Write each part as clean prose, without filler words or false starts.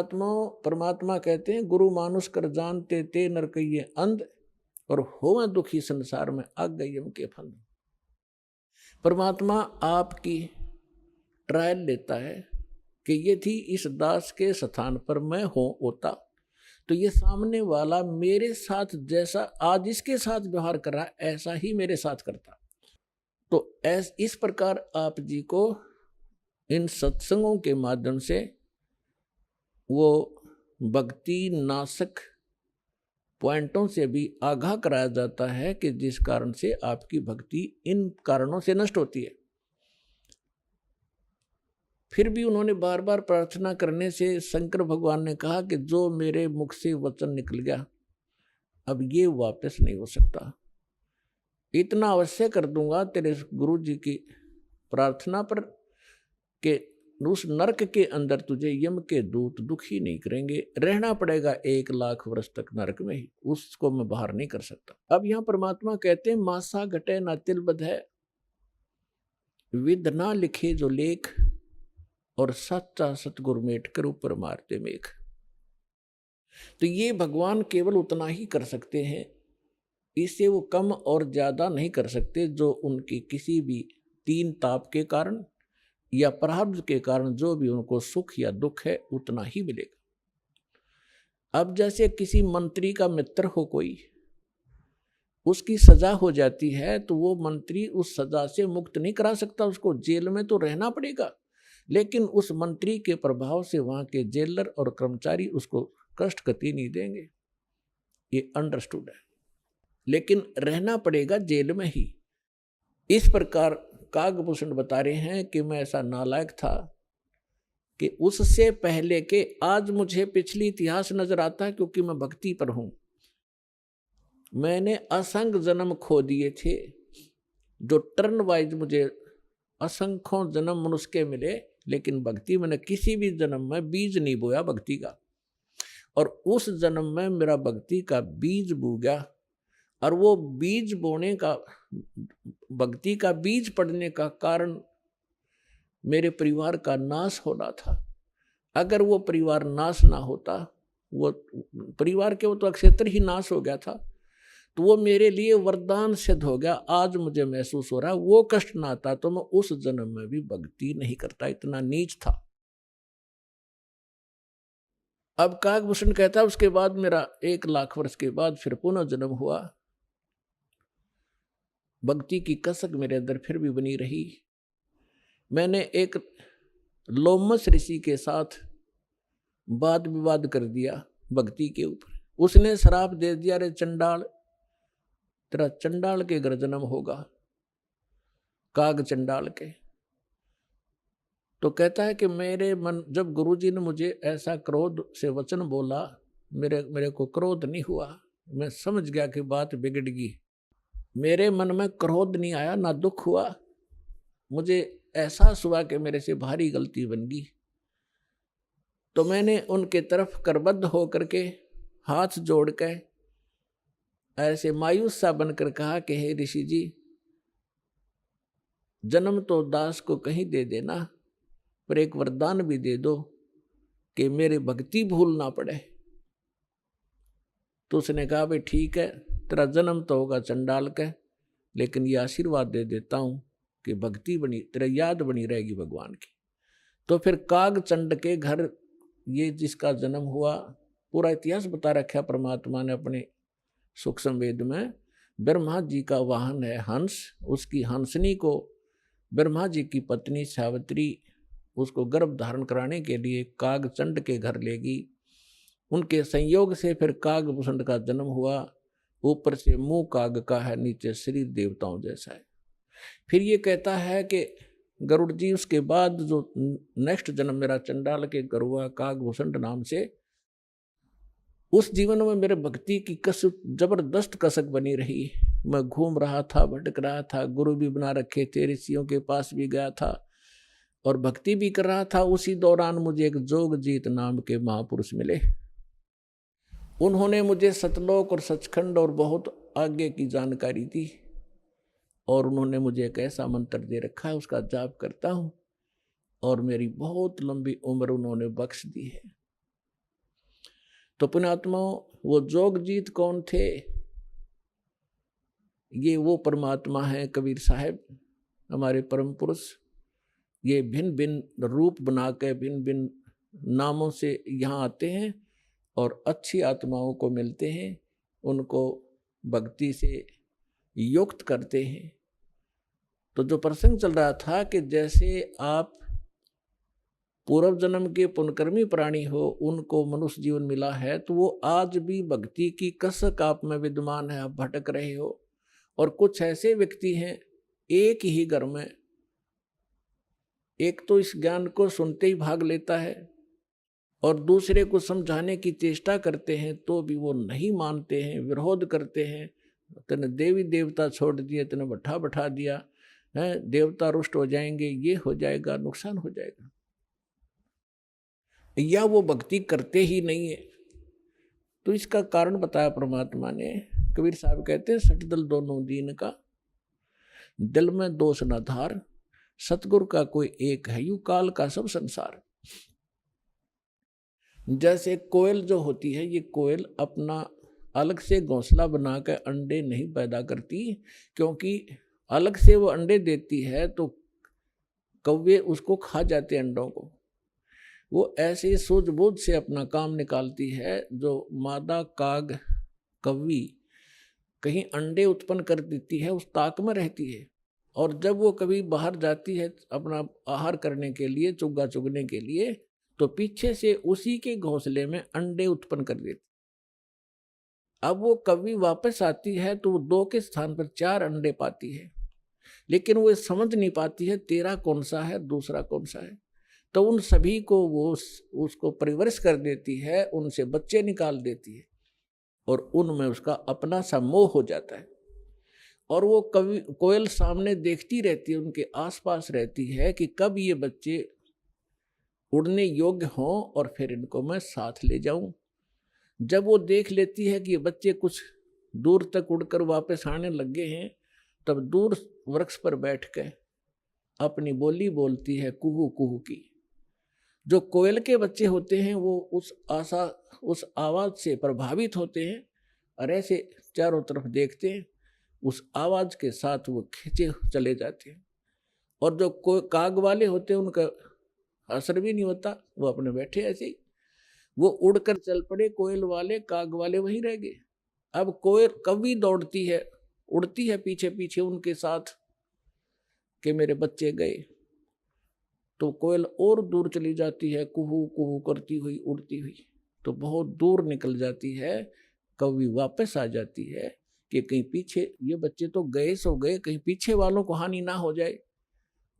परमात्मा कहते हैं, गुरु मानुष कर जानते ते नर कहिए अंध, और होवे दुखी संसार में आग गई यम के फंद। परमात्मा आपकी ट्रायल लेता है कि ये थी इस दास के स्थान पर मैं होता तो ये सामने वाला मेरे साथ जैसा आज इसके साथ व्यवहार कर रहा है ऐसा ही मेरे साथ करता। तो इस प्रकार आप जी को इन सत्संगों के माध्यम से वो भक्ति नाशक पॉइंटों से भी आगाह कराया जाता है कि जिस कारण से आपकी भक्ति इन कारणों से नष्ट होती है। फिर भी उन्होंने बार बार प्रार्थना करने से शंकर भगवान ने कहा कि जो मेरे मुख से वचन निकल गया अब ये वापस नहीं हो सकता, इतना अवश्य कर दूंगा तेरे गुरु जी की प्रार्थना पर कि उस नरक के अंदर तुझे यम के दूत दुखी नहीं करेंगे, रहना पड़ेगा 1,00,000 वर्ष तक नरक में ही, उसको मैं बाहर नहीं कर सकता। अब यहाँ परमात्मा कहते हैं मासा घटे ना तिल बध है, विद ना लिखे जो लेख, और सच्चा सतगुरु मेट कर ऊपर मारते मेघ। तो ये भगवान केवल उतना ही कर सकते हैं, इससे वो कम और ज्यादा नहीं कर सकते। जो उनकी किसी भी तीन ताप के कारण या प्रारब्ध के कारण जो भी उनको सुख या दुख है उतना ही मिलेगा। अब जैसे किसी मंत्री का मित्र हो कोई, उसकी सजा हो जाती है तो वो मंत्री उस सजा से मुक्त नहीं करा सकता, उसको जेल में तो रहना पड़ेगा, लेकिन उस मंत्री के प्रभाव से वहां के जेलर और कर्मचारी उसको कष्ट कति नहीं देंगे, ये अंडरस्टूड है, लेकिन रहना पड़ेगा जेल में ही। इस प्रकार कागभूषण बता रहे हैं कि मैं ऐसा नालायक था कि उससे पहले के आज मुझे पिछली इतिहास नजर आता है, क्योंकि मैं भक्ति पर हूं। मैंने असंख्य जन्म खो दिए थे, जो टर्न वाइज मुझे असंख्यों जन्म मनुष्य के मिले, लेकिन भक्ति मैंने किसी भी जन्म में बीज नहीं बोया भक्ति का, और उस जन्म में मेरा भक्ति का बीज बो गया। और वो बीज बोने का, भक्ति का बीज पड़ने का कारण मेरे परिवार का नाश होना था। अगर वो परिवार नाश ना होता, वो परिवार के वो तो अक्षेत्र ही नाश हो गया था, तो वो मेरे लिए वरदान सिद्ध हो गया। आज मुझे महसूस हो रहा है वो कष्ट ना आता तो मैं उस जन्म में भी भक्ति नहीं करता, इतना नीच था। अब कागभूषण कहता उसके बाद मेरा 1,00,000 वर्ष के बाद फिर पुनः जन्म हुआ, भक्ति की कसक मेरे अंदर फिर भी बनी रही। मैंने एक लोमस ऋषि के साथ वाद विवाद कर दिया भक्ति के ऊपर। उसने श्राप दे दिया, रे चंडाल, तेरा चंडाल के घर जन्म होगा, काग चंडाल के। तो कहता है कि मेरे मन, जब गुरुजी ने मुझे ऐसा क्रोध से वचन बोला, मेरे को क्रोध नहीं हुआ, मैं समझ गया कि बात बिगड़ गई। मेरे मन में क्रोध नहीं आया, ना दुख हुआ, मुझे एहसास हुआ कि मेरे से भारी गलती बन गई। तो मैंने उनके तरफ करबद्ध होकर के हाथ जोड़ के ऐसे मायूस सा बनकर कहा कि हे ऋषि जी, जन्म तो दास को कहीं दे देना, पर एक वरदान भी दे दो कि मेरे भक्ति भूल ना पड़े। तो उसने कहा भाई ठीक है, तेरा जन्म तो होगा चंडाल का, लेकिन ये आशीर्वाद दे देता हूं कि भक्ति बनी, तेरा याद बनी रहेगी भगवान की। तो फिर काग चंड के घर ये जिसका जन्म हुआ, पूरा इतिहास बता रखा परमात्मा ने अपने सुख संवेद में। ब्रह्मा जी का वाहन है हंस, उसकी हंसनी को ब्रह्मा जी की पत्नी सावित्री उसको गर्भ धारण कराने के लिए काग चंड के घर लेगी। उनके संयोग से फिर कागभूषण का जन्म हुआ। ऊपर से मुंह काग का है, नीचे शरीर देवताओं जैसा है। फिर ये कहता है कि गरुड़ जी उसके बाद जो नेक्स्ट जन्म मेरा चंडाल के घर हुआ कागभूषण नाम से, उस जीवन में मेरे भक्ति की कसक, जबरदस्त कसक बनी रही। मैं घूम रहा था, भटक रहा था, गुरु भी बना रखे थे, ऋषियों के पास भी गया था और भक्ति भी कर रहा था। उसी दौरान मुझे एक जोगजीत नाम के महापुरुष मिले। उन्होंने मुझे सतलोक और सचखंड और बहुत आगे की जानकारी दी, और उन्होंने मुझे एक ऐसा मंत्र दे रखा है, उसका जाप करता हूँ और मेरी बहुत लंबी उम्र उन्होंने बख्श दी है। तो पुण्यात्माओं, वो जोगजीत कौन थे? ये वो परमात्मा है कबीर साहब, हमारे परम पुरुष। ये भिन्न भिन्न रूप बना के भिन्न भिन्न नामों से यहाँ आते हैं और अच्छी आत्माओं को मिलते हैं, उनको भक्ति से युक्त करते हैं। तो जो प्रसंग चल रहा था कि जैसे आप पूर्व जन्म के पुण्यकर्मी प्राणी हो, उनको मनुष्य जीवन मिला है, तो वो आज भी भक्ति की कसक आप में विद्यमान है, आप भटक रहे हो। और कुछ ऐसे व्यक्ति हैं, एक ही घर में एक तो इस ज्ञान को सुनते ही भाग लेता है और दूसरे को समझाने की चेष्टा करते हैं तो भी वो नहीं मानते हैं, विरोध करते हैं। तेने देवी देवता छोड़ दिए, तेने बैठा बैठा दिया है, देवता रुष्ट हो जाएंगे, ये हो जाएगा, नुकसान हो जाएगा, या वो भक्ति करते ही नहीं है। तो इसका कारण बताया परमात्मा ने। कबीर साहब कहते हैं, सठ दल दोनों दीन का, दिल में दोष न धार, सतगुरु का कोई एक है, यू काल का सब संसार। जैसे कोयल जो होती है, ये कोयल अपना अलग से घोंसला बनाकर अंडे नहीं पैदा करती, क्योंकि अलग से वो अंडे देती है तो कौवे उसको खा जाते अंडों को। वो ऐसे सूझबूझ से अपना काम निकालती है। जो मादा काग कौवी कहीं अंडे उत्पन्न कर देती है, उस ताक में रहती है, और जब वो कभी बाहर जाती है अपना आहार करने के लिए, चुग्गा चुगने के लिए, तो पीछे से उसी के घोंसले में अंडे उत्पन्न कर देती। अब वो कभी वापस आती है तो वो 2 के स्थान पर 4 अंडे पाती है, लेकिन वो समझ नहीं पाती है तेरा कौन सा है, दूसरा कौन सा है। तो उन सभी को वो उसको परिवरिश कर देती है, उनसे बच्चे निकाल देती है और उनमें उसका अपना सा मोह हो जाता है। और वो कभी कोयल सामने देखती रहती है, उनके आसपास रहती है कि कब ये बच्चे उड़ने योग्य हों और फिर इनको मैं साथ ले जाऊं। जब वो देख लेती है कि ये बच्चे कुछ दूर तक उड़कर वापस आने लगे हैं, तब दूर वृक्ष पर बैठ कर अपनी बोली बोलती है, कुहू कुहू की। जो कोयल के बच्चे होते हैं वो उस आवाज से प्रभावित होते हैं और ऐसे चारों तरफ देखते हैं, उस आवाज के साथ वो खींचे चले जाते हैं। और जो काग वाले होते हैं उनका असर भी नहीं होता, वो अपने बैठे ऐसे ही, वो उड़कर चल पड़े कोयल वाले, काग वाले वहीं रह गए। अब कोयल कभी दौड़ती है, उड़ती है पीछे पीछे उनके साथ कि मेरे बच्चे गए, तो कोयल और दूर चली जाती है, कुहू कुहू करती हुई उड़ती हुई, तो बहुत दूर निकल जाती है। कभी वापस आ जाती है कि कहीं पीछे ये बच्चे तो गए सो गए, कहीं पीछे वालों को हानि ना हो जाए,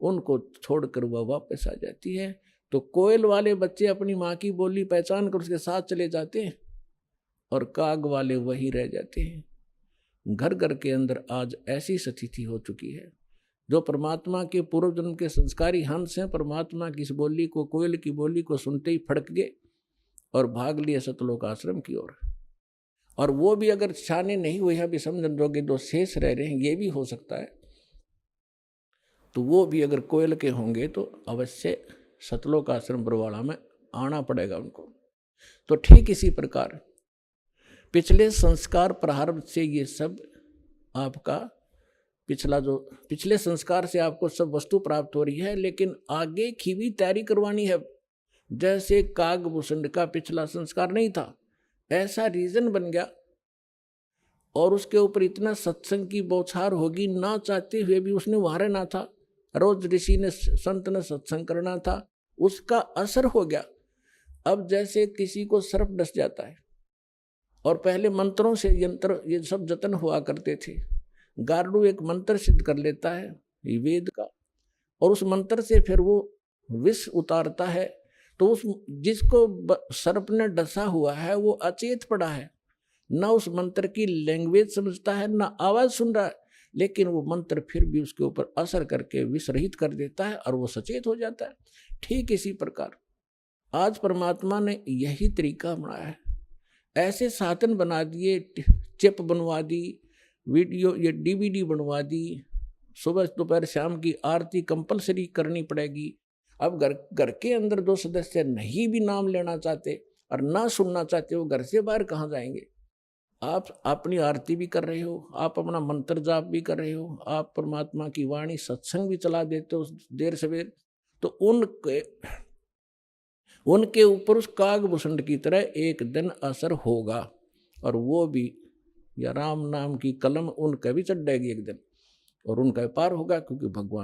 उनको छोड़कर वह वापस आ जाती है। तो कोयल वाले बच्चे अपनी माँ की बोली पहचान कर उसके साथ चले जाते हैं और काग वाले वही रह जाते हैं। घर घर के अंदर आज ऐसी स्थिति हो चुकी है। जो परमात्मा के पूर्व जन्म के संस्कारी हंस हैं, परमात्मा की इस बोली को, कोयल की बोली को सुनते ही फड़क गए और भाग लिए सतलोक आश्रम की ओर। और वो भी अगर शाने नहीं हुए हैं, भी समझन जोगे जो शेष रह रहे हैं, ये भी हो सकता है, तो वो भी अगर कोयल के होंगे तो अवश्य सतलोक आश्रम बरवाड़ा में आना पड़ेगा उनको। तो ठीक इसी प्रकार पिछले संस्कार प्रारब्ध से ये सब आपका पिछले संस्कार से आपको सब वस्तु प्राप्त हो रही है, लेकिन आगे की भी तैयारी करवानी है। जैसे कागभूषण का पिछला संस्कार नहीं था, ऐसा रीजन बन गया और उसके ऊपर इतना सत्संग की बौछार होगी, ना चाहते हुए भी उसने वहां रहना था। रोज ऋषि ने संत ने सत्संग करना था, उसका असर हो गया। अब जैसे किसी को सर्प डस जाता है और पहले मंत्रों से यंत्र ये सब जतन हुआ करते थे, गारुड़ एक मंत्र सिद्ध कर लेता है वेद का, और उस मंत्र से फिर वो विष उतारता है। तो उस जिसको सर्प ने डसा हुआ है वो अचेत पड़ा है, ना उस मंत्र की लैंग्वेज समझता है, ना आवाज सुन रहा है, लेकिन वो मंत्र फिर भी उसके ऊपर असर करके विष रहित कर देता है और वो सचेत हो जाता है। ठीक इसी प्रकार आज परमात्मा ने यही तरीका बनाया है। ऐसे साधन बना दिए, चिप बनवा दी, वीडियो ये DVD बनवा दी, सुबह दोपहर शाम की आरती कंपलसरी करनी पड़ेगी। अब घर के अंदर जो सदस्य नहीं भी नाम लेना चाहते, और ना सुनना चाहते हो, घर से बाहर कहाँ जाएंगे। आप अपनी आरती भी कर रहे हो, आप अपना मंत्र जाप भी कर रहे हो, आप परमात्मा की वाणी सत्संग भी चला देते हो देर सवेर, तो उनके ऊपर उस कागभूषण की तरह एक दिन असर होगा, और वो भी या राम नाम की कलम उनका भी चढ़ जाएगी एक दिन, और उनका पार होगा, क्योंकि भगवान